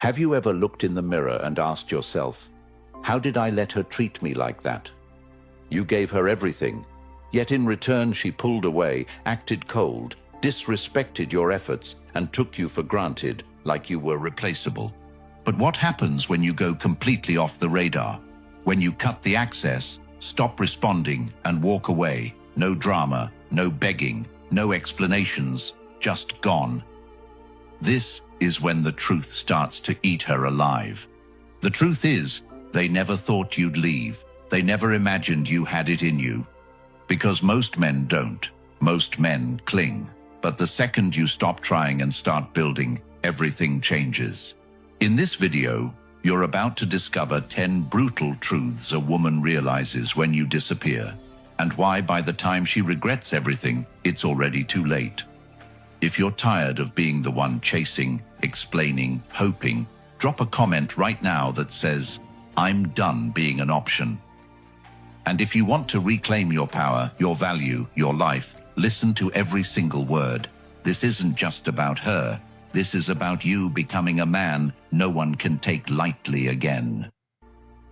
Have you ever looked in the mirror and asked yourself, how did I let her treat me like that? You gave her everything, yet in return she pulled away, acted cold, disrespected your efforts, and took you for granted like you were replaceable. But what happens when you go completely off the radar? When you cut the access, stop responding, and walk away? No drama, no begging, no explanations, just gone. This is when the truth starts to eat her alive. The truth is, they never thought you'd leave. They never imagined you had it in you. Because most men don't. Most men cling. But the second you stop trying and start building, everything changes. In this video, you're about to discover 10 brutal truths a woman realizes when you disappear, and why by the time she regrets everything, it's already too late. If you're tired of being the one chasing, explaining, hoping, drop a comment right now that says, "I'm done being an option." And if you want to reclaim your power, your value, your life, listen to every single word. This isn't just about her. This is about you becoming a man no one can take lightly again.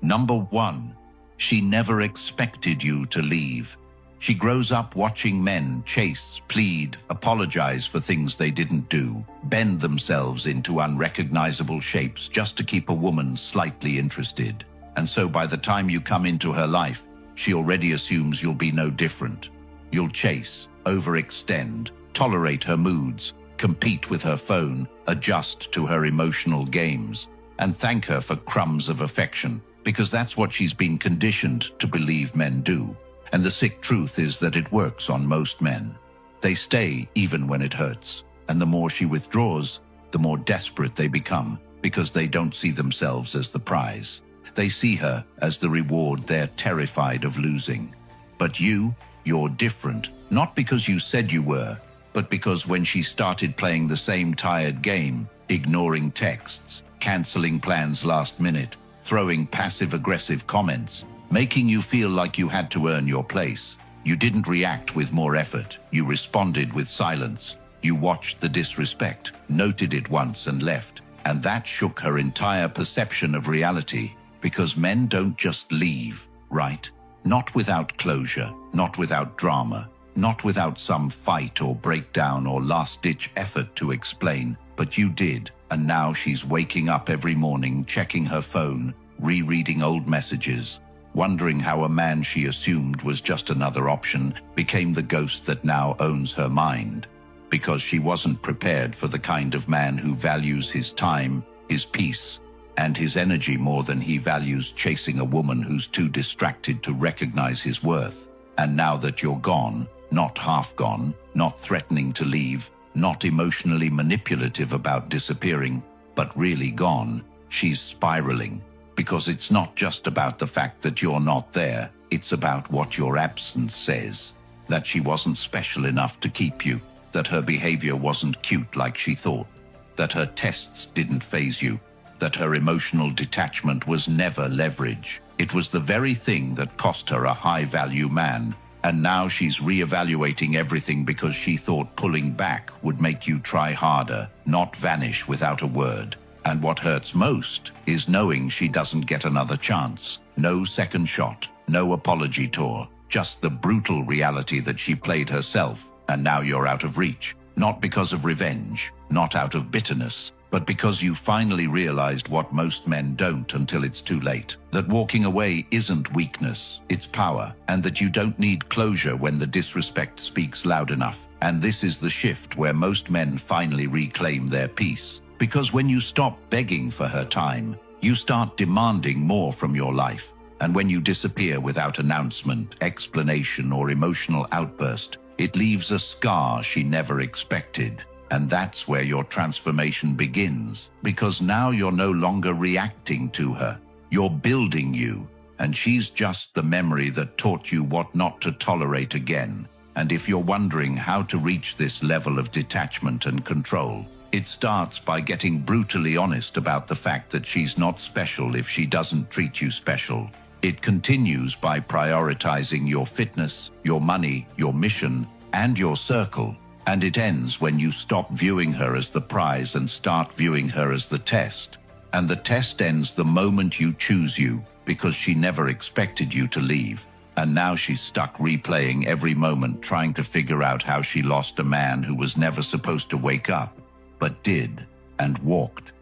Number 1. She never expected you to leave. She grows up watching men chase, plead, apologize for things they didn't do, bend themselves into unrecognizable shapes just to keep a woman slightly interested. And so by the time you come into her life, she already assumes you'll be no different. You'll chase, overextend, tolerate her moods, compete with her phone, adjust to her emotional games, and thank her for crumbs of affection, because that's what she's been conditioned to believe men do. And the sick truth is that it works on most men. They stay even when it hurts, and the more she withdraws, the more desperate they become, because they don't see themselves as the prize. They see her as the reward they're terrified of losing. But you're different, not because you said you were, but because when she started playing the same tired game, ignoring texts, canceling plans last minute, throwing passive-aggressive comments, making you feel like you had to earn your place, you didn't react with more effort. You responded with silence. You watched the disrespect, noted it once and left, and that shook her entire perception of reality, because men don't just leave, right? Not without closure, not without drama, not without some fight or breakdown or last-ditch effort to explain, but you did, and now she's waking up every morning, checking her phone, rereading old messages, wondering how a man she assumed was just another option became the ghost that now owns her mind, because she wasn't prepared for the kind of man who values his time, his peace, and his energy more than he values chasing a woman who's too distracted to recognize his worth. And now that you're gone, not half gone, not threatening to leave, not emotionally manipulative about disappearing, but really gone, she's spiraling. Because it's not just about the fact that you're not there, it's about what your absence says. That she wasn't special enough to keep you, that her behavior wasn't cute like she thought, that her tests didn't faze you, that her emotional detachment was never leverage. It was the very thing that cost her a high-value man, and now she's reevaluating everything because she thought pulling back would make you try harder, not vanish without a word. And what hurts most is knowing she doesn't get another chance. No second shot, no apology tour, just the brutal reality that she played herself, and now you're out of reach. Not because of revenge, not out of bitterness, but because you finally realized what most men don't until it's too late. That walking away isn't weakness, it's power, and that you don't need closure when the disrespect speaks loud enough. And this is the shift where most men finally reclaim their peace. Because when you stop begging for her time, you start demanding more from your life. And when you disappear without announcement, explanation, or emotional outburst, it leaves a scar she never expected. And that's where your transformation begins. Because now you're no longer reacting to her. You're building you. And she's just the memory that taught you what not to tolerate again. And if you're wondering how to reach this level of detachment and control, it starts by getting brutally honest about the fact that she's not special if she doesn't treat you special. It continues by prioritizing your fitness, your money, your mission, and your circle. And it ends when you stop viewing her as the prize and start viewing her as the test. And the test ends the moment you choose you, because she never expected you to leave. And now she's stuck replaying every moment, trying to figure out how she lost a man who was never supposed to wake up, but did, and walked.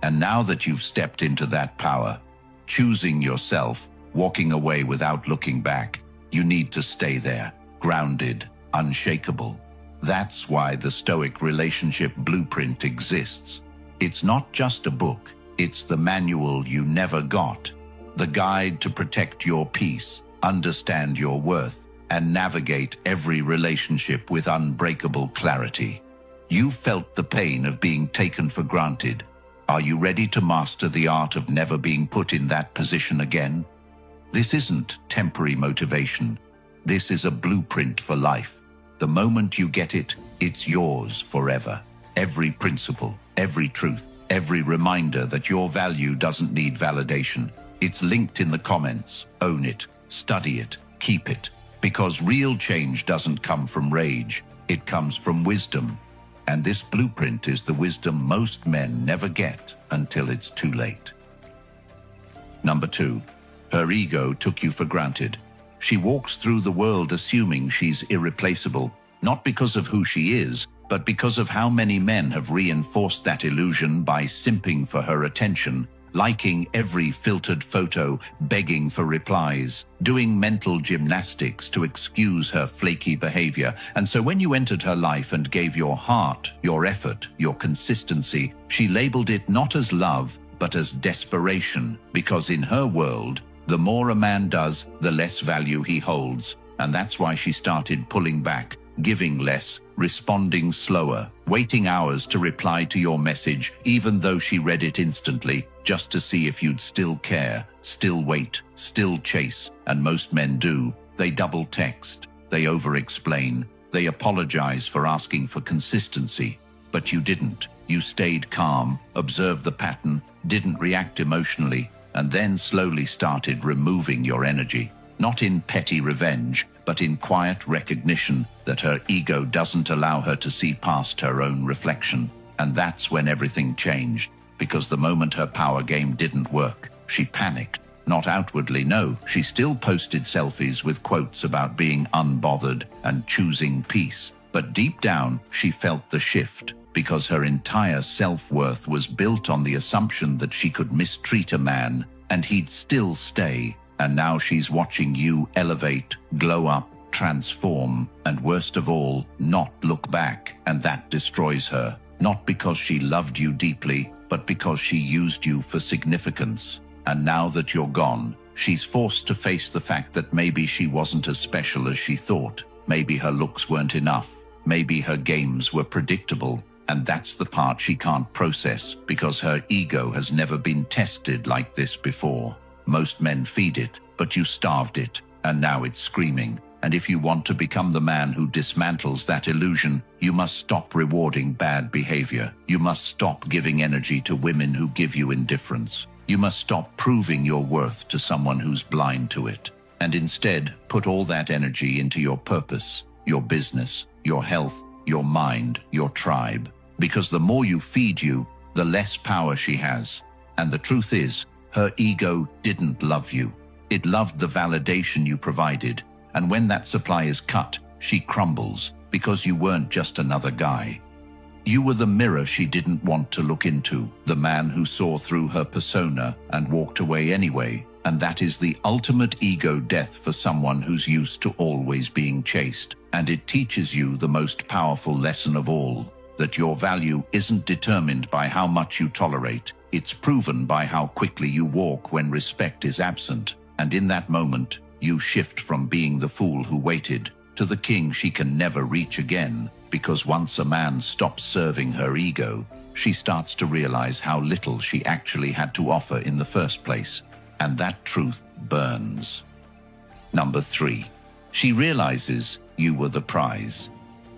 And now that you've stepped into that power, choosing yourself, walking away without looking back, you need to stay there, grounded, unshakable. That's why the Stoic relationship blueprint exists. It's not just a book, it's the manual you never got, the guide to protect your peace, understand your worth, and navigate every relationship with unbreakable clarity. You felt the pain of being taken for granted. Are you ready to master the art of never being put in that position again? This isn't temporary motivation. This is a blueprint for life. The moment you get it, it's yours forever. Every principle, every truth, every reminder that your value doesn't need validation. It's linked in the comments. Own it, study it, keep it. Because real change doesn't come from rage, it comes from wisdom. And this blueprint is the wisdom most men never get until it's too late. Number 2. Her ego took you for granted. She walks through the world assuming she's irreplaceable, not because of who she is, but because of how many men have reinforced that illusion by simping for her attention, liking every filtered photo, begging for replies, doing mental gymnastics to excuse her flaky behavior. And so when you entered her life and gave your heart, your effort, your consistency, she labeled it not as love, but as desperation, because in her world, the more a man does, the less value he holds. And that's why she started pulling back, giving less, responding slower, waiting hours to reply to your message, even though she read it instantly, just to see if you'd still care, still wait, still chase. And most men do. They double text, they over-explain, they apologize for asking for consistency. But you didn't. You stayed calm, observed the pattern, didn't react emotionally, and then slowly started removing your energy. Not in petty revenge, but in quiet recognition that her ego doesn't allow her to see past her own reflection. And that's when everything changed, because the moment her power game didn't work, she panicked. Not outwardly, no, she still posted selfies with quotes about being unbothered and choosing peace. But deep down, she felt the shift, because her entire self-worth was built on the assumption that she could mistreat a man, and he'd still stay. And now she's watching you elevate, glow up, transform, and worst of all, not look back, and that destroys her. Not because she loved you deeply, but because she used you for significance. And now that you're gone, she's forced to face the fact that maybe she wasn't as special as she thought. Maybe her looks weren't enough. Maybe her games were predictable. And that's the part she can't process, because her ego has never been tested like this before. Most men feed it, but you starved it, and now it's screaming. And if you want to become the man who dismantles that illusion, you must stop rewarding bad behavior. You must stop giving energy to women who give you indifference. You must stop proving your worth to someone who's blind to it. And instead, put all that energy into your purpose, your business, your health, your mind, your tribe. Because the more you feed you, the less power she has. And the truth is, her ego didn't love you. It loved the validation you provided. And when that supply is cut, she crumbles, because you weren't just another guy. You were the mirror she didn't want to look into, the man who saw through her persona and walked away anyway. And that is the ultimate ego death for someone who's used to always being chased. And it teaches you the most powerful lesson of all, that your value isn't determined by how much you tolerate. It's proven by how quickly you walk when respect is absent. And in that moment, you shift from being the fool who waited to the king she can never reach again. Because once a man stops serving her ego, she starts to realize how little she actually had to offer in the first place. And that truth burns. Number 3. She realizes you were the prize.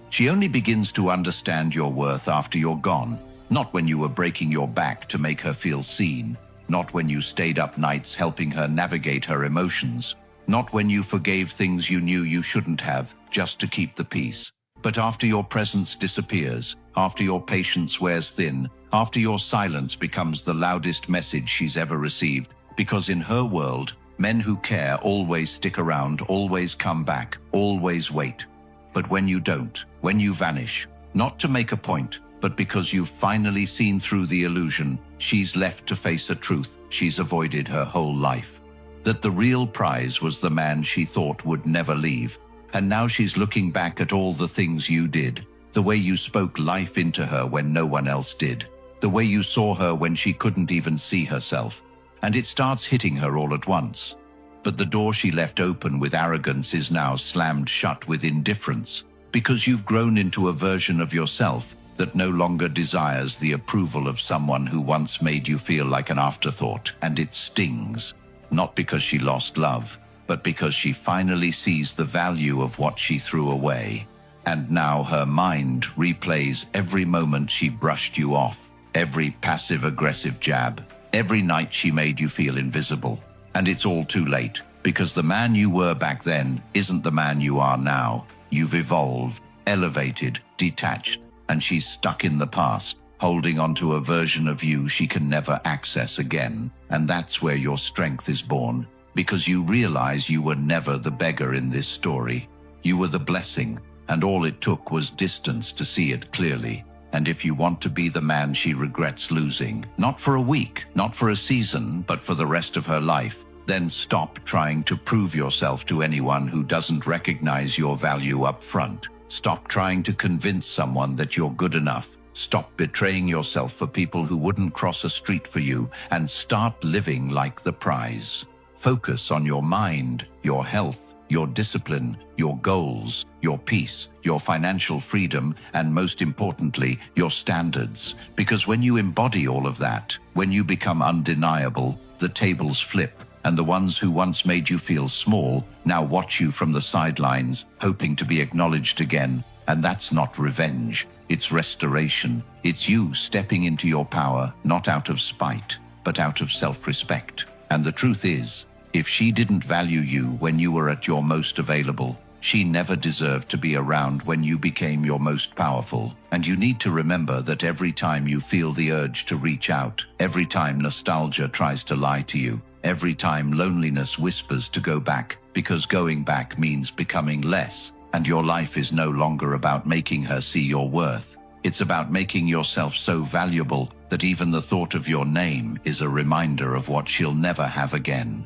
She only begins to understand your worth after you're gone. Not when you were breaking your back to make her feel seen. Not when you stayed up nights helping her navigate her emotions. Not when you forgave things you knew you shouldn't have, just to keep the peace. But after your presence disappears, after your patience wears thin, after your silence becomes the loudest message she's ever received, because in her world, men who care always stick around, always come back, always wait. But when you don't, when you vanish, not to make a point, but because you've finally seen through the illusion, she's left to face a truth she's avoided her whole life. That the real prize was the man she thought would never leave. And now she's looking back at all the things you did, the way you spoke life into her when no one else did, the way you saw her when she couldn't even see herself, and it starts hitting her all at once. But the door she left open with arrogance is now slammed shut with indifference, because you've grown into a version of yourself that no longer desires the approval of someone who once made you feel like an afterthought, and it stings. Not because she lost love, but because she finally sees the value of what she threw away. And now her mind replays every moment she brushed you off, every passive-aggressive jab, every night she made you feel invisible. And it's all too late, because the man you were back then isn't the man you are now. You've evolved, elevated, detached, and she's stuck in the past, holding on to a version of you she can never access again. And that's where your strength is born, because you realize you were never the beggar in this story. You were the blessing, and all it took was distance to see it clearly. And if you want to be the man she regrets losing, not for a week, not for a season, but for the rest of her life, then stop trying to prove yourself to anyone who doesn't recognize your value up front. Stop trying to convince someone that you're good enough. Stop betraying yourself for people who wouldn't cross a street for you, and start living like the prize. Focus on your mind, your health, your discipline, your goals, your peace, your financial freedom, and most importantly, your standards. Because when you embody all of that, when you become undeniable, the tables flip, and the ones who once made you feel small now watch you from the sidelines, hoping to be acknowledged again. And that's not revenge, it's restoration. It's you stepping into your power, not out of spite, but out of self-respect. And the truth is, if she didn't value you when you were at your most available, she never deserved to be around when you became your most powerful. And you need to remember that every time you feel the urge to reach out, every time nostalgia tries to lie to you, every time loneliness whispers to go back, because going back means becoming less, and your life is no longer about making her see your worth. It's about making yourself so valuable that even the thought of your name is a reminder of what she'll never have again.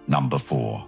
Number 4.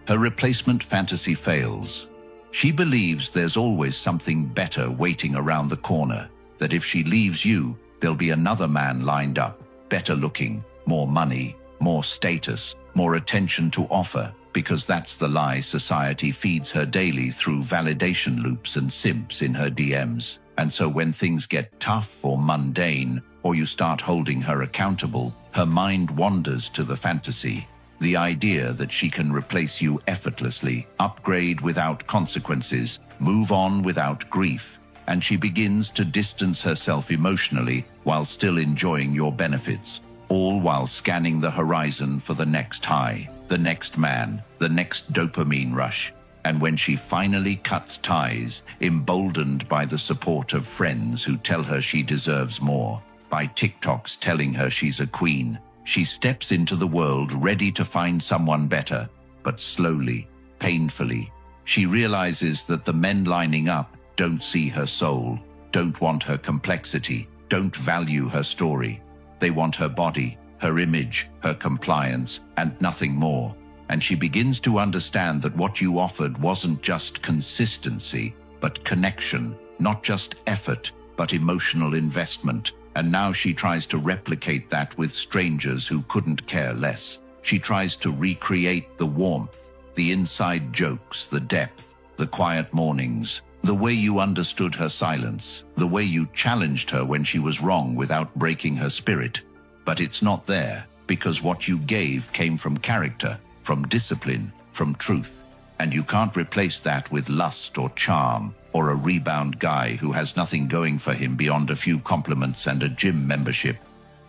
Her replacement fantasy fails. She believes there's always something better waiting around the corner, that if she leaves you, there'll be another man lined up, better looking, more money, more status, more attention to offer, because that's the lie society feeds her daily through validation loops and simps in her DMs. And so when things get tough or mundane, or you start holding her accountable, her mind wanders to the fantasy. The idea that she can replace you effortlessly, upgrade without consequences, move on without grief, and she begins to distance herself emotionally while still enjoying your benefits, all while scanning the horizon for the next high, the next man, the next dopamine rush. And when she finally cuts ties, emboldened by the support of friends who tell her she deserves more, by TikToks telling her she's a queen, she steps into the world ready to find someone better. But slowly, painfully, she realizes that the men lining up don't see her soul, don't want her complexity, don't value her story. They want her body, her image, her compliance, and nothing more. And she begins to understand that what you offered wasn't just consistency, but connection, not just effort, but emotional investment. And now she tries to replicate that with strangers who couldn't care less. She tries to recreate the warmth, the inside jokes, the depth, the quiet mornings, the way you understood her silence, the way you challenged her when she was wrong without breaking her spirit. But it's not there, because what you gave came from character, from discipline, from truth. And you can't replace that with lust or charm, or a rebound guy who has nothing going for him beyond a few compliments and a gym membership.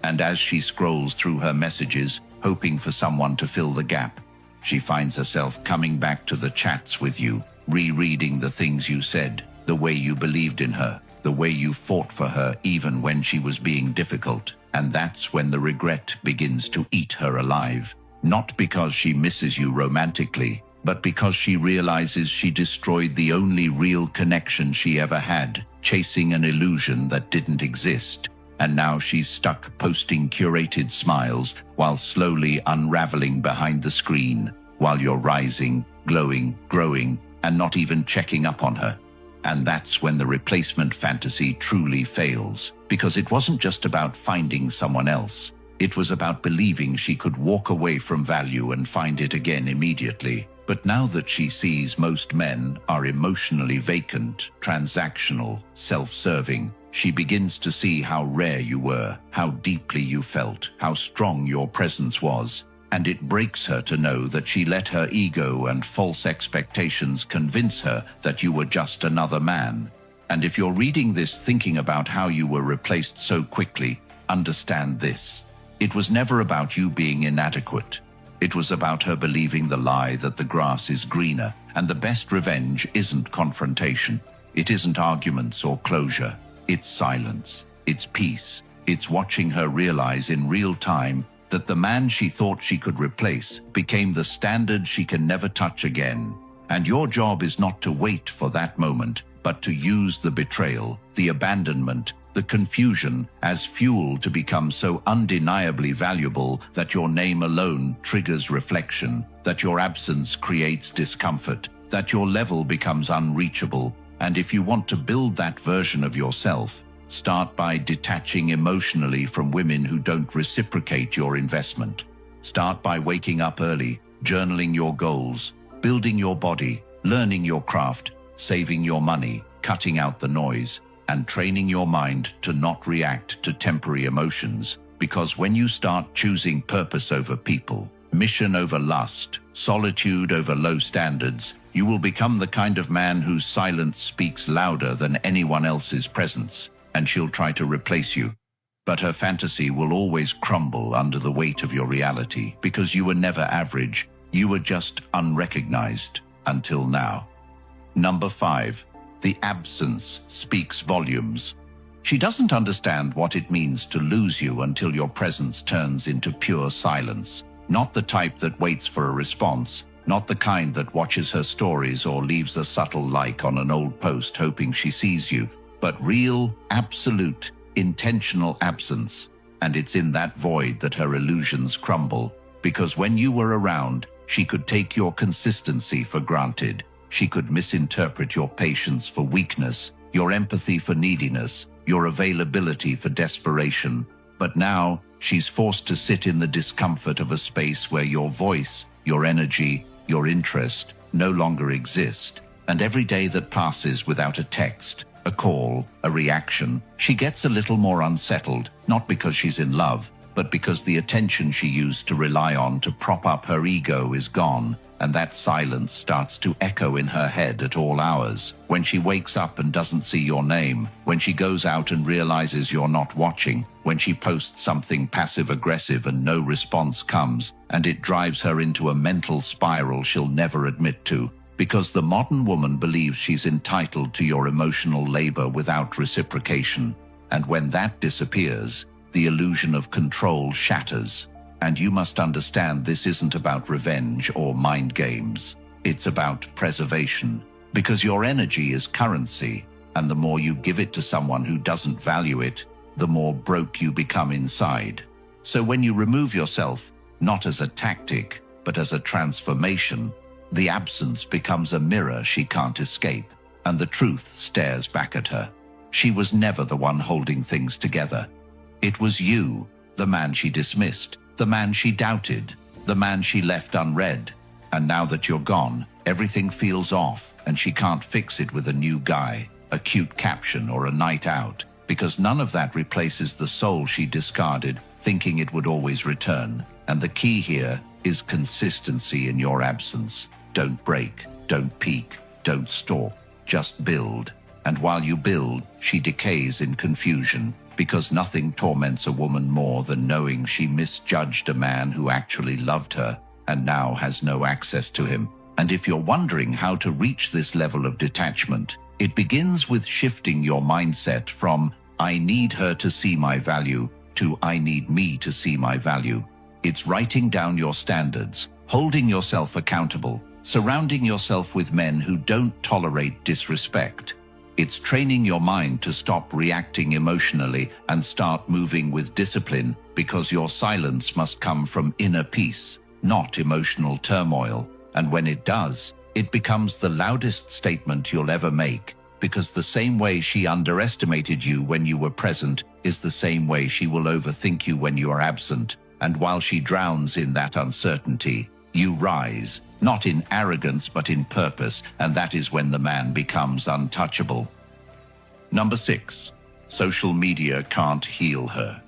And as she scrolls through her messages, hoping for someone to fill the gap, she finds herself coming back to the chats with you, rereading the things you said, the way you believed in her, the way you fought for her even when she was being difficult. And that's when the regret begins to eat her alive. Not because she misses you romantically, but because she realizes she destroyed the only real connection she ever had, chasing an illusion that didn't exist. And now she's stuck posting curated smiles while slowly unraveling behind the screen, while you're rising, glowing, growing, and not even checking up on her. And that's when the replacement fantasy truly fails, because it wasn't just about finding someone else. It was about believing she could walk away from value and find it again immediately. But now that she sees most men are emotionally vacant, transactional, self-serving, she begins to see how rare you were, how deeply you felt, how strong your presence was. And it breaks her to know that she let her ego and false expectations convince her that you were just another man. And if you're reading this thinking about how you were replaced so quickly, understand this. It was never about you being inadequate. It was about her believing the lie that the grass is greener, and the best revenge isn't confrontation. It isn't arguments or closure. It's silence. It's peace. It's watching her realize in real time that the man she thought she could replace became the standard she can never touch again. And your job is not to wait for that moment, but to use the betrayal, the abandonment, the confusion as fuel to become so undeniably valuable that your name alone triggers reflection, that your absence creates discomfort, that your level becomes unreachable. And if you want to build that version of yourself, start by detaching emotionally from women who don't reciprocate your investment. Start by waking up early, journaling your goals, building your body, learning your craft, saving your money, cutting out the noise, and training your mind to not react to temporary emotions. Because when you start choosing purpose over people, mission over lust, solitude over low standards, you will become the kind of man whose silence speaks louder than anyone else's presence. And she'll try to replace you. But her fantasy will always crumble under the weight of your reality, because you were never average. You were just unrecognized until now. Number 5. The absence speaks volumes. She doesn't understand what it means to lose you until your presence turns into pure silence. Not the type that waits for a response, not the kind that watches her stories or leaves a subtle like on an old post hoping she sees you, but real, absolute, intentional absence. And it's in that void that her illusions crumble, because when you were around, she could take your consistency for granted. She could misinterpret your patience for weakness, your empathy for neediness, your availability for desperation. But now, she's forced to sit in the discomfort of a space where your voice, your energy, your interest no longer exist. And every day that passes without a text, a call, a reaction, she gets a little more unsettled, not because she's in love, but because the attention she used to rely on to prop up her ego is gone, and that silence starts to echo in her head at all hours. When she wakes up and doesn't see your name, when she goes out and realizes you're not watching, when she posts something passive-aggressive and no response comes, and it drives her into a mental spiral she'll never admit to. Because the modern woman believes she's entitled to your emotional labor without reciprocation. And when that disappears, the illusion of control shatters. And you must understand this isn't about revenge or mind games. It's about preservation. Because your energy is currency, and the more you give it to someone who doesn't value it, the more broke you become inside. So when you remove yourself, not as a tactic, but as a transformation, the absence becomes a mirror she can't escape, and the truth stares back at her. She was never the one holding things together. It was you, the man she dismissed, the man she doubted, the man she left unread. And now that you're gone, everything feels off, and she can't fix it with a new guy, a cute caption, or a night out, because none of that replaces the soul she discarded, thinking it would always return. And the key here is consistency in your absence. Don't break, don't peak, don't stalk, just build. And while you build, she decays in confusion, because nothing torments a woman more than knowing she misjudged a man who actually loved her and now has no access to him. And if you're wondering how to reach this level of detachment, It begins with shifting your mindset from "I need her to see my value" to "I need me to see my value." It's writing down your standards, holding yourself accountable, surrounding yourself with men who don't tolerate disrespect. It's training your mind to stop reacting emotionally and start moving with discipline, because your silence must come from inner peace, not emotional turmoil. And when it does, it becomes the loudest statement you'll ever make, because the same way she underestimated you when you were present is the same way she will overthink you when you are absent. And while she drowns in that uncertainty, you rise, not in arrogance but in purpose, and that is when the man becomes untouchable. Number 6. Social media can't heal her.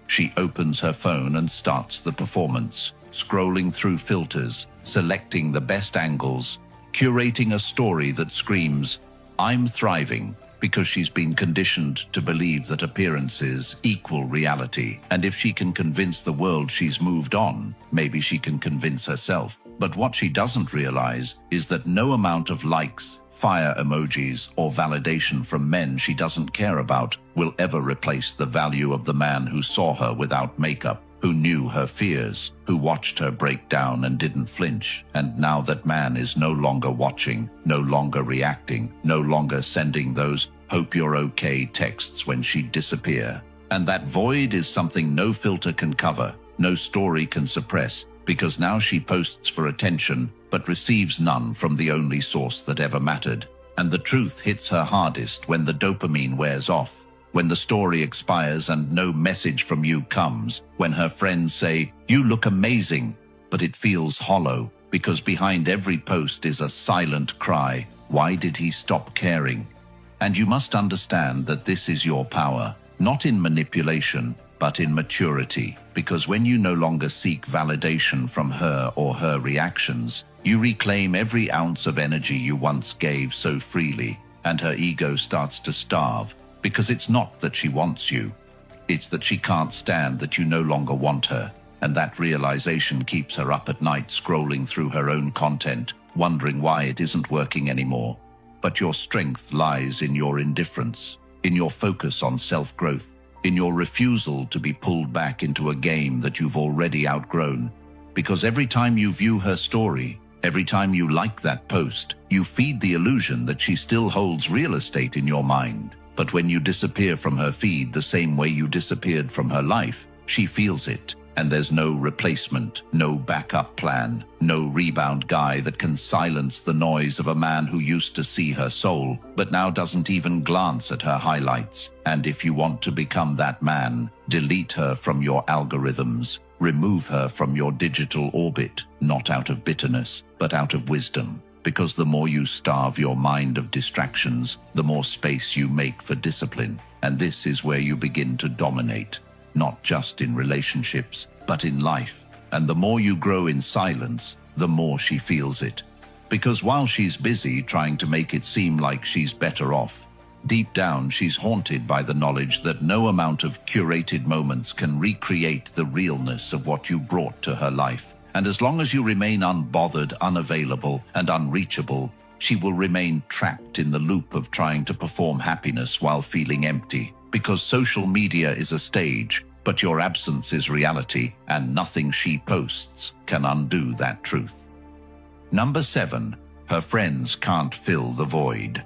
She opens her phone and starts the performance, scrolling through filters, selecting the best angles, curating a story that screams, "I'm thriving," because she's been conditioned to believe that appearances equal reality. And if she can convince the world she's moved on, maybe she can convince herself. But what she doesn't realize is that no amount of likes, fire emojis, or validation from men she doesn't care about will ever replace the value of the man who saw her without makeup, who knew her fears, who watched her break down and didn't flinch. And now that man is no longer watching, no longer reacting, no longer sending those "hope you're okay" texts when she'd disappear. And that void is something no filter can cover, no story can suppress, because now she posts for attention but receives none from the only source that ever mattered. And the truth hits her hardest when the dopamine wears off, when the story expires and no message from you comes, when her friends say, "You look amazing," but it feels hollow, because behind every post is a silent cry, "Why did he stop caring?" And you must understand that this is your power, not in manipulation, but in maturity, because when you no longer seek validation from her or her reactions, you reclaim every ounce of energy you once gave so freely, and her ego starts to starve, because it's not that she wants you, it's that she can't stand that you no longer want her, and that realization keeps her up at night scrolling through her own content, wondering why it isn't working anymore. But your strength lies in your indifference, in your focus on self-growth, in your refusal to be pulled back into a game that you've already outgrown. Because every time you view her story, every time you like that post, you feed the illusion that she still holds real estate in your mind. But when you disappear from her feed the same way you disappeared from her life, she feels it. And there's no replacement, no backup plan, no rebound guy that can silence the noise of a man who used to see her soul, but now doesn't even glance at her highlights. And if you want to become that man, delete her from your algorithms, remove her from your digital orbit, not out of bitterness, but out of wisdom. Because the more you starve your mind of distractions, the more space you make for discipline. And this is where you begin to dominate. Not just in relationships, but in life. And the more you grow in silence, the more she feels it. Because while she's busy trying to make it seem like she's better off, deep down she's haunted by the knowledge that no amount of curated moments can recreate the realness of what you brought to her life. And as long as you remain unbothered, unavailable, and unreachable, she will remain trapped in the loop of trying to perform happiness while feeling empty. Because social media is a stage, but your absence is reality, and nothing she posts can undo that truth. Number 7. Her friends can't fill the void.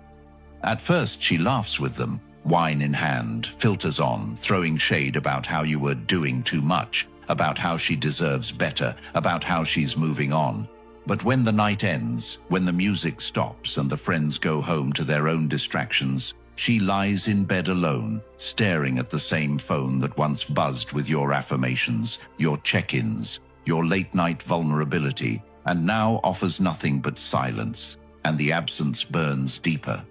At first she laughs with them, wine in hand, filters on, throwing shade about how you were doing too much, about how she deserves better, about how she's moving on. But when the night ends, when the music stops and the friends go home to their own distractions, she lies in bed alone, staring at the same phone that once buzzed with your affirmations, your check-ins, your late-night vulnerability, and now offers nothing but silence, and the absence burns deeper.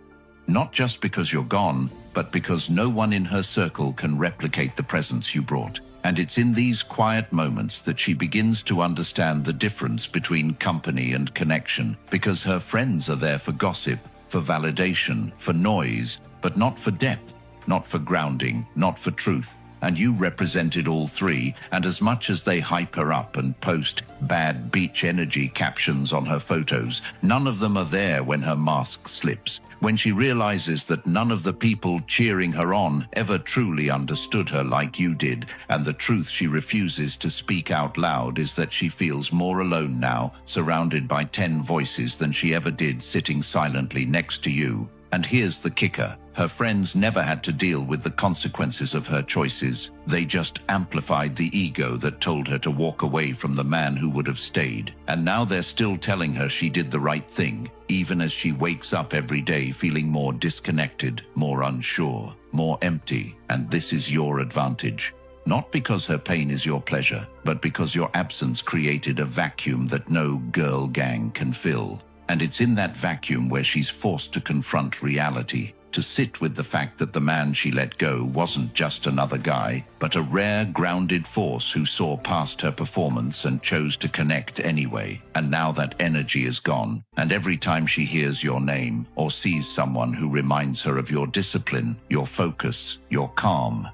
Not just because you're gone, but because no one in her circle can replicate the presence you brought. And it's in these quiet moments that she begins to understand the difference between company and connection, because her friends are there for gossip, for validation, for noise, but not for depth, not for grounding, not for truth. and you represented all three, and as much as they hype her up and post bad beach energy captions on her photos, none of them are there when her mask slips, when she realizes that none of the people cheering her on ever truly understood her like you did, and the truth she refuses to speak out loud is that she feels more alone now, surrounded by 10 voices, than she ever did sitting silently next to you. And here's the kicker. Her friends never had to deal with the consequences of her choices. They just amplified the ego that told her to walk away from the man who would have stayed. And now they're still telling her she did the right thing, even as she wakes up every day feeling more disconnected, more unsure, more empty. And this is your advantage. Not because her pain is your pleasure, but because your absence created a vacuum that no girl gang can fill. And it's in that vacuum where she's forced to confront reality, to sit with the fact that the man she let go wasn't just another guy, but a rare, grounded force who saw past her performance and chose to connect anyway. And now that energy is gone, and every time she hears your name or sees someone who reminds her of your discipline, your focus, your calm,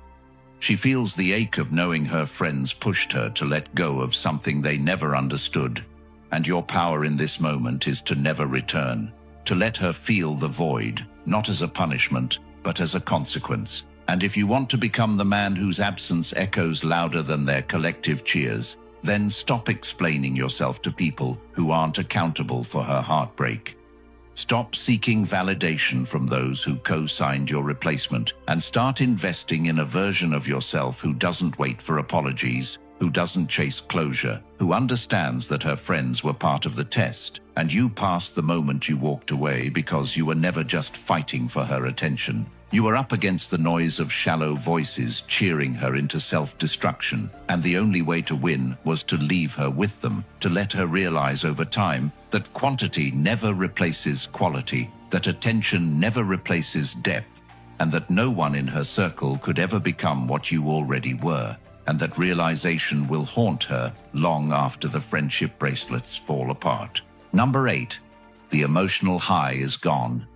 she feels the ache of knowing her friends pushed her to let go of something they never understood. And your power in this moment is to never return, to let her feel the void, not as a punishment, but as a consequence. And if you want to become the man whose absence echoes louder than their collective cheers, then stop explaining yourself to people who aren't accountable for her heartbreak. Stop seeking validation from those who co-signed your replacement, and start investing in a version of yourself who doesn't wait for apologies, who doesn't chase closure, who understands that her friends were part of the test, and you passed the moment you walked away because you were never just fighting for her attention. You were up against the noise of shallow voices cheering her into self-destruction, and the only way to win was to leave her with them, to let her realize over time that quantity never replaces quality, that attention never replaces depth, and that no one in her circle could ever become what you already were. And that realization will haunt her long after the friendship bracelets fall apart. Number 8, the emotional high is gone.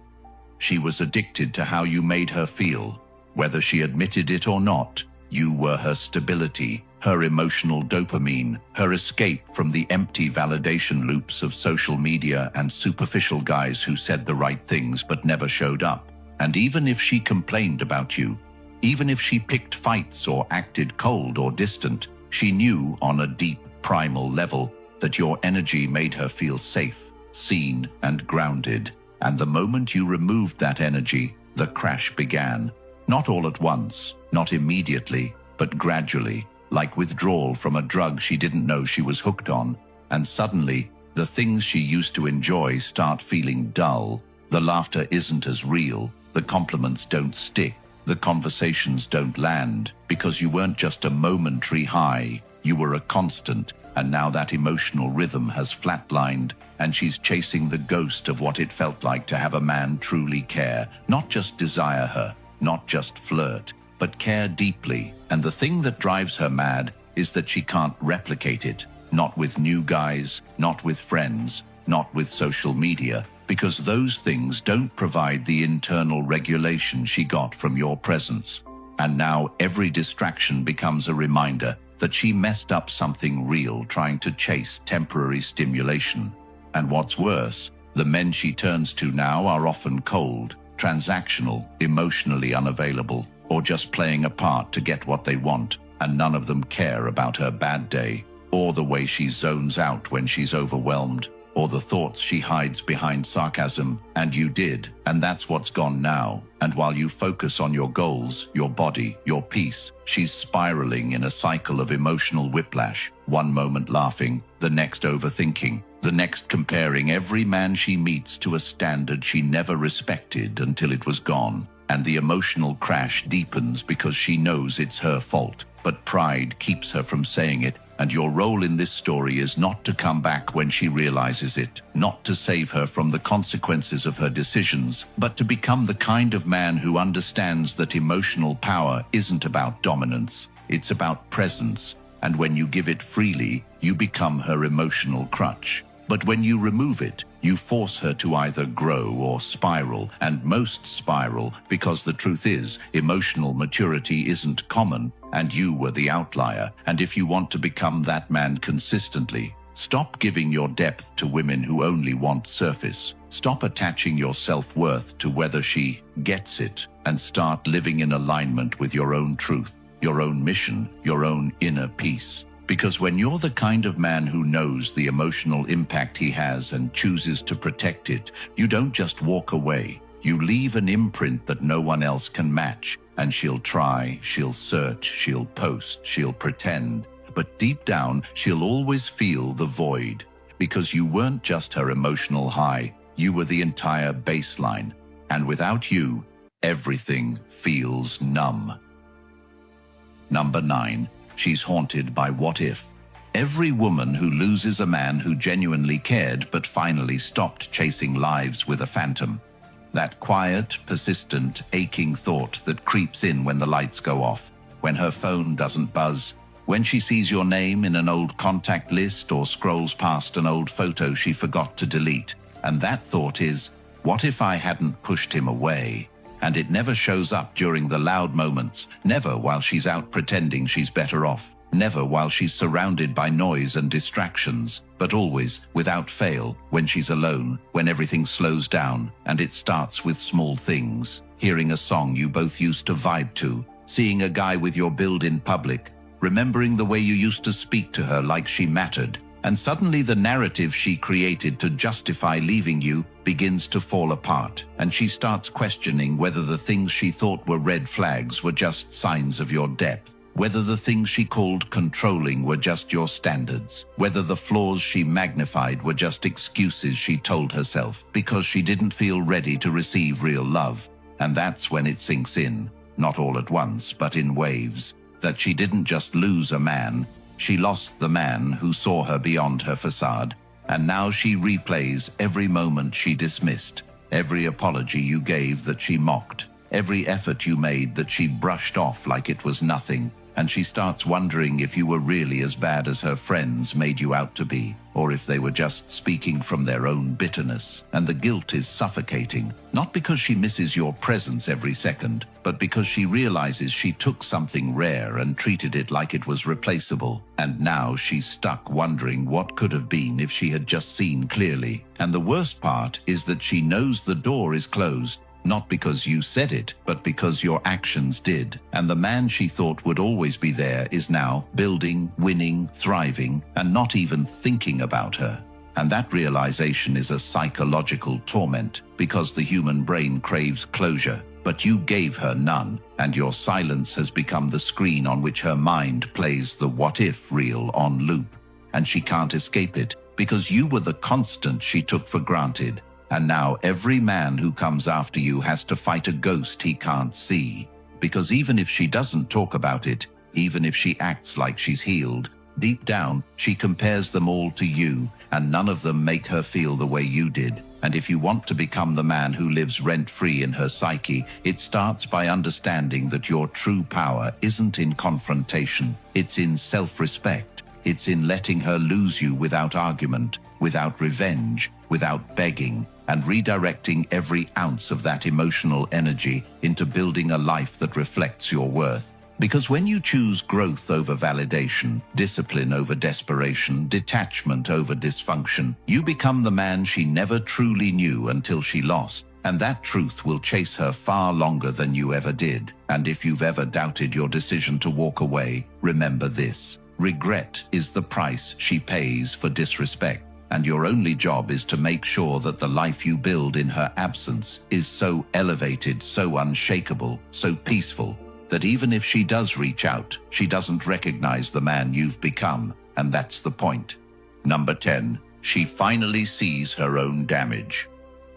She was addicted to how you made her feel. Whether she admitted it or not, you were her stability, her emotional dopamine, her escape from the empty validation loops of social media and superficial guys who said the right things but never showed up. And even if she complained about you, even if she picked fights or acted cold or distant, she knew on a deep, primal level that your energy made her feel safe, seen, and grounded. And the moment you removed that energy, the crash began. Not all at once, not immediately, but gradually, like withdrawal from a drug she didn't know she was hooked on. And suddenly, the things she used to enjoy start feeling dull. The laughter isn't as real, the compliments don't stick, the conversations don't land, because you weren't just a momentary high, you were a constant. And now that emotional rhythm has flatlined, and she's chasing the ghost of what it felt like to have a man truly care, not just desire her, not just flirt, but care deeply. And the thing that drives her mad is that she can't replicate it, not with new guys, not with friends, not with social media, because those things don't provide the internal regulation she got from your presence. And now every distraction becomes a reminder that she messed up something real trying to chase temporary stimulation. And what's worse, the men she turns to now are often cold, transactional, emotionally unavailable, or just playing a part to get what they want, and none of them care about her bad day, or the way she zones out when she's overwhelmed, or the thoughts she hides behind sarcasm. And you did, and that's what's gone now. And while you focus on your goals, your body, your peace, she's spiraling in a cycle of emotional whiplash, one moment laughing, the next overthinking, the next comparing every man she meets to a standard she never respected until it was gone. And the emotional crash deepens because she knows it's her fault, but pride keeps her from saying it. And your role in this story is not to come back when she realizes it, not to save her from the consequences of her decisions, but to become the kind of man who understands that emotional power isn't about dominance, it's about presence. And when you give it freely, you become her emotional crutch. But when you remove it, you force her to either grow or spiral, and most spiral because the truth is, emotional maturity isn't common, and you were the outlier. And if you want to become that man consistently, stop giving your depth to women who only want surface. Stop attaching your self-worth to whether she gets it, and start living in alignment with your own truth, your own mission, your own inner peace. Because when you're the kind of man who knows the emotional impact he has and chooses to protect it, you don't just walk away. You leave an imprint that no one else can match. And she'll try, she'll search, she'll post, she'll pretend. But deep down, she'll always feel the void. Because you weren't just her emotional high, you were the entire baseline. And without you, everything feels numb. Number 9. She's haunted by what if. Every woman who loses a man who genuinely cared but finally stopped chasing lives with a phantom. That quiet, persistent, aching thought that creeps in when the lights go off, when her phone doesn't buzz, when she sees your name in an old contact list or scrolls past an old photo she forgot to delete. And that thought is, what if I hadn't pushed him away? And it never shows up during the loud moments, never while she's out pretending she's better off, never while she's surrounded by noise and distractions, but always, without fail, when she's alone, when everything slows down, and it starts with small things. Hearing a song you both used to vibe to, seeing a guy with your build in public, remembering the way you used to speak to her like she mattered, and suddenly the narrative she created to justify leaving you begins to fall apart, and she starts questioning whether the things she thought were red flags were just signs of your depth, whether the things she called controlling were just your standards, whether the flaws she magnified were just excuses she told herself because she didn't feel ready to receive real love. And that's when it sinks in, not all at once, but in waves, that she didn't just lose a man, she lost the man who saw her beyond her facade, and now she replays every moment she dismissed, every apology you gave that she mocked, every effort you made that she brushed off like it was nothing, and she starts wondering if you were really as bad as her friends made you out to be, or if they were just speaking from their own bitterness. And the guilt is suffocating, not because she misses your presence every second, but because she realizes she took something rare and treated it like it was replaceable. And now she's stuck wondering what could have been if she had just seen clearly. And the worst part is that she knows the door is closed, not because you said it, but because your actions did. And the man she thought would always be there is now building, winning, thriving, and not even thinking about her. And that realization is a psychological torment, because the human brain craves closure, but you gave her none, and your silence has become the screen on which her mind plays the what-if reel on loop. And she can't escape it, because you were the constant she took for granted. And now every man who comes after you has to fight a ghost he can't see. Because even if she doesn't talk about it, even if she acts like she's healed, deep down, she compares them all to you, and none of them make her feel the way you did. And if you want to become the man who lives rent-free in her psyche, it starts by understanding that your true power isn't in confrontation. It's in self-respect. It's in letting her lose you without argument, without revenge, without begging, and redirecting every ounce of that emotional energy into building a life that reflects your worth. Because when you choose growth over validation, discipline over desperation, detachment over dysfunction, you become the man she never truly knew until she lost. And that truth will chase her far longer than you ever did. And if you've ever doubted your decision to walk away, remember this: regret is the price she pays for disrespect. And your only job is to make sure that the life you build in her absence is so elevated, so unshakable, so peaceful, that even if she does reach out, she doesn't recognize the man you've become, and that's the point. Number 10. She finally sees her own damage.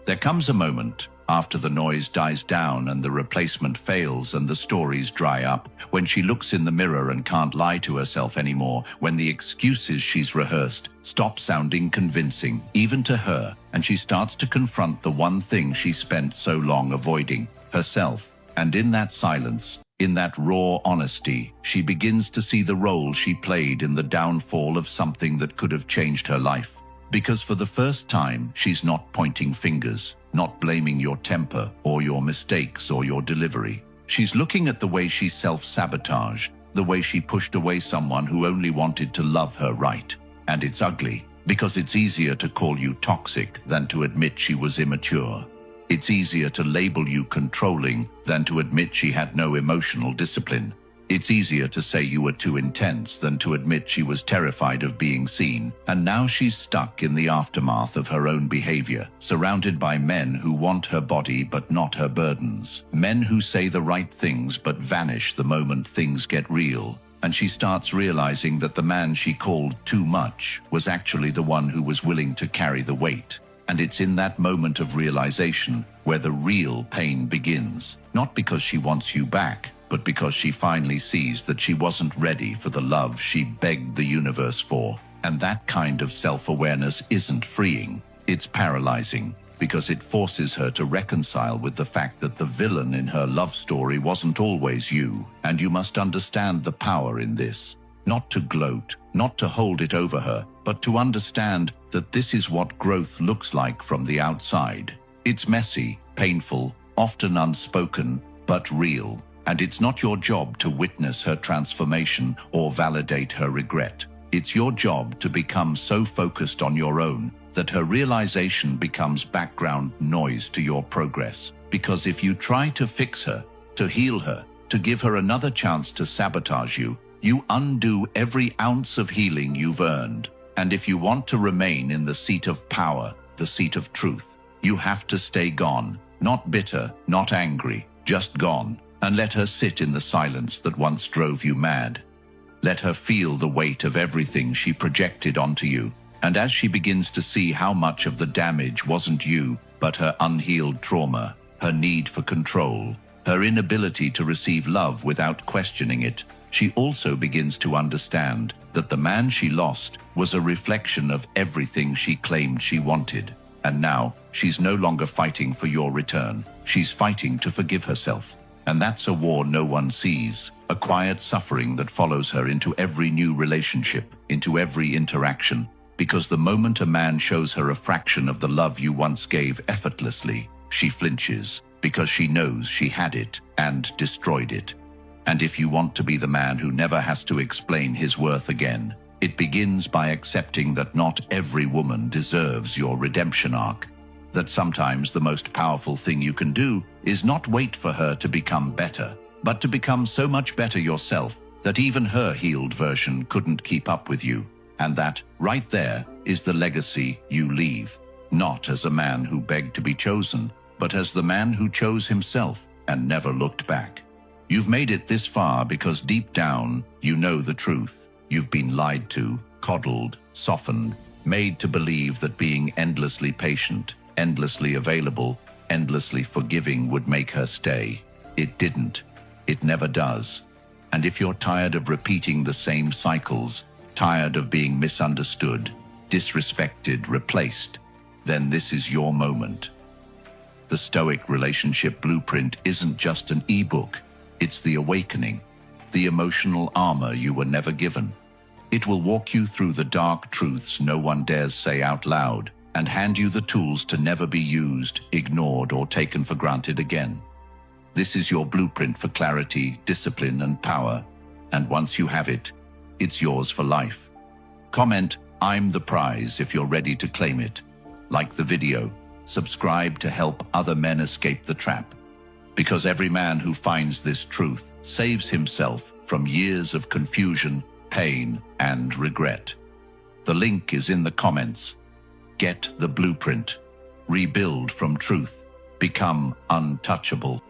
There comes a moment, after the noise dies down and the replacement fails and the stories dry up, when she looks in the mirror and can't lie to herself anymore, when the excuses she's rehearsed stop sounding convincing, even to her, and she starts to confront the one thing she spent so long avoiding, herself. And in that silence, in that raw honesty, she begins to see the role she played in the downfall of something that could have changed her life. Because for the first time, she's not pointing fingers, not blaming your temper or your mistakes or your delivery. She's looking at the way she self-sabotaged, the way she pushed away someone who only wanted to love her right. And it's ugly, because it's easier to call you toxic than to admit she was immature. It's easier to label you controlling than to admit she had no emotional discipline. It's easier to say you were too intense than to admit she was terrified of being seen. And now she's stuck in the aftermath of her own behavior, surrounded by men who want her body but not her burdens. Men who say the right things but vanish the moment things get real. And she starts realizing that the man she called too much was actually the one who was willing to carry the weight. And it's in that moment of realization where the real pain begins. Not because she wants you back, but because she finally sees that she wasn't ready for the love she begged the universe for. And that kind of self-awareness isn't freeing, it's paralyzing, because it forces her to reconcile with the fact that the villain in her love story wasn't always you. And you must understand the power in this. Not to gloat, not to hold it over her, but to understand that this is what growth looks like from the outside. It's messy, painful, often unspoken, but real. And it's not your job to witness her transformation or validate her regret. It's your job to become so focused on your own that her realization becomes background noise to your progress. Because if you try to fix her, to heal her, to give her another chance to sabotage you, you undo every ounce of healing you've earned. And if you want to remain in the seat of power, the seat of truth, you have to stay gone, not bitter, not angry, just gone. And let her sit in the silence that once drove you mad. Let her feel the weight of everything she projected onto you. And as she begins to see how much of the damage wasn't you, but her unhealed trauma, her need for control, her inability to receive love without questioning it, she also begins to understand that the man she lost was a reflection of everything she claimed she wanted. And now, she's no longer fighting for your return. She's fighting to forgive herself. And that's a war no one sees, a quiet suffering that follows her into every new relationship, into every interaction. Because the moment a man shows her a fraction of the love you once gave effortlessly, she flinches, because she knows she had it and destroyed it. And if you want to be the man who never has to explain his worth again, it begins by accepting that not every woman deserves your redemption arc. That sometimes the most powerful thing you can do is not wait for her to become better, but to become so much better yourself that even her healed version couldn't keep up with you. And that, right there, is the legacy you leave. Not as a man who begged to be chosen, but as the man who chose himself and never looked back. You've made it this far because deep down, you know the truth. You've been lied to, coddled, softened, made to believe that being endlessly patient, endlessly available, endlessly forgiving would make her stay. It didn't. It never does. And if you're tired of repeating the same cycles, tired of being misunderstood, disrespected, replaced, then this is your moment. The Stoic Relationship Blueprint isn't just an ebook. It's the awakening, the emotional armor you were never given. It will walk you through the dark truths no one dares say out loud, and hand you the tools to never be used, ignored, or taken for granted again. This is your blueprint for clarity, discipline, and power, and once you have it, it's yours for life. Comment, "I'm the prize," if you're ready to claim it. Like the video, subscribe to help other men escape the trap. Because every man who finds this truth saves himself from years of confusion, pain, and regret. The link is in the comments. Get the blueprint. Rebuild from truth. Become untouchable.